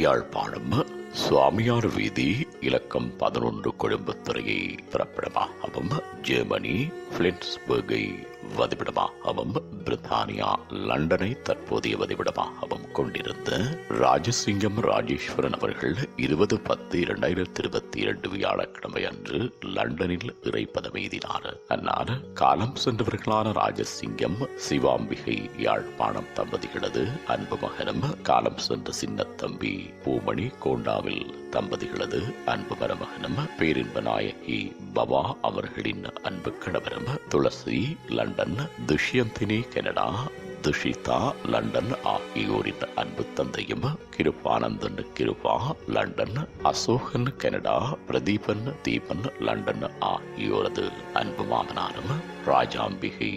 யாழ்ப்பாணம் சுவாமியார் வீதி இலக்கம் 11 கொழும்புத்துறையை பிறப்பிடமாகவும் ஜெர்மனி பிளின்ஸ்பர்கை வதிவிடமாகவும் பிரித்தானியா லண்டனை தற்போதைய வதிவிடமாகவும் கொண்டிருந்த ராஜசிங்கம் ராஜேஸ்வரன் அவர்கள் 20/10/2022 வியாழக்கிழமை அன்று லண்டனில் இறைப்பதம் எய்தினார். அன்னார் காலம் சென்றவர்களான ராஜசிங்கம் சிவாம்பிகை யாழ்ப்பாணம் தம்பதிகளது அன்பு மகனும் காலம் சென்ற சின்ன தம்பி பூமணி கோண்டாவில் தம்பதிகளது அன்பு மருமகனும் பேரின்ப நாயகி பவா அவர்களின் அன்பு கணவரும் Thulasi London, Dushyanthini Canada, Dushitha London ஆகியோரின் அன்பு தந்தையும் Kirubananthan Kiruba London, Asokan Canada, Pratheeban Theeban London ஆகியோரது அன்பு மாமனாரும் ராஜாம்பிகை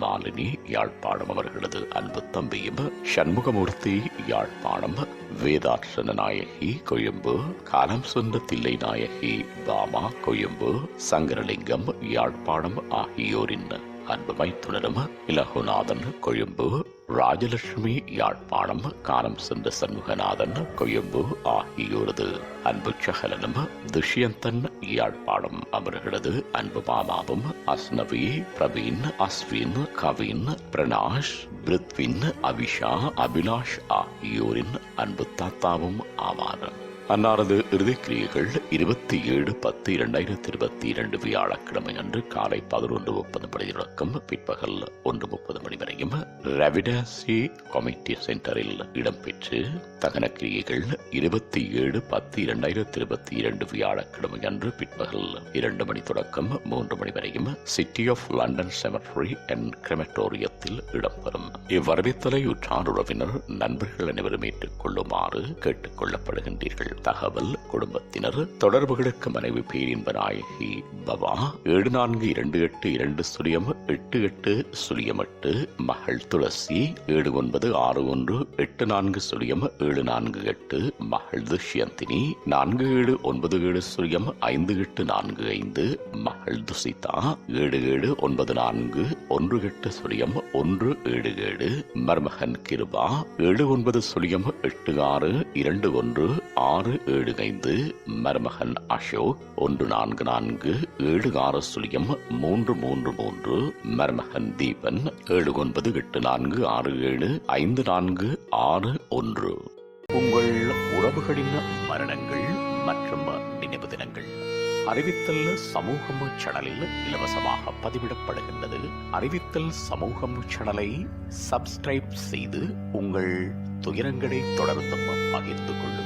மாலினி யாழ்ப்பாணம் அவர்களது அன்பு தம்பியும் சண்முகமூர்த்தி யாழ்ப்பாணம், வேதார்ச்சன நாயகி கொழும்பு, காலம் சென்ற தில்லை நாயகி பாமா கொழும்பு, சங்கரலிங்கம் யாழ்ப்பாணம் ஆகியோரின் அன்பு மைத்துனரும் இலகுநாதன் கொழும்பு, ராஜலட்சுமி யாழ்ப்பாணம், காலம் சென்ற சண்முகநாதன் கொழும்பு ஆகியோரது அன்பு சகலனும் துஷ்யந்தன் யாழ்ப்பாணம் அவர்களது அன்பு மாமாவும் அஸ்னவி, பிரவீன், அஸ்வின், கவின், பிரணாஷ், பிருத்வின், அபிஷா, அபிலாஷ் ஆகியோரின் அன்பு தாத்தாவும் ஆவார். அன்னாரது இறுதிக்கிரியைகள் 27/10/2022 வியாழக்கிழமை அன்று காலை 11:30 மணி தொடக்கம் பிற்பகல் 1:30 மணி வரையும் ரவிடாசி கமிட்டி சென்டரில் இடம்பெற்று தகன கிரியைகள் 27/10/2022 வியாழக்கிழமை அன்று பிற்பகல் 2 மணி தொடக்கம் 3 மணி வரையும் city of London cemetery and கிரெமட்டோரியத்தில் இடம்பெறும். இவ்வரவித்தலை உற்றார் உறவினர் நண்பர்கள் அனைவரும் ஏற்றுக் கொள்ளுமாறு கேட்டுக் கொள்ளப்படுகின்றீர்கள். தகவல் குடும்பத்தினர் தொடர்புகளுக்கு மனைவி பேரின்ப நாயகி பவா 7422-88-88, மகள் துளசி 796184-748, மகள் துஷ்யந்தினி 4797-5845, மகள் துசிதா 7794-18-177, மருமகன் கிருபா 79808621-675, மருமகன் அசோக் 14476333, மருமகன் தீபன் 7984675461. உங்கள் உறவுகளின் மரணங்கள் மற்றும் நினைவு தினங்கள் அறிவித்தல் சமூகம் சேனலில் இலவசமாக பதிவிடப்படுகின்றது. அறிவித்தல் சமூகம் சேனலை சப்ஸ்கிரைப் செய்து உங்கள் துயரங்களை தொடர்ந்தும் பகிர்ந்து கொள்ளுங்கள்.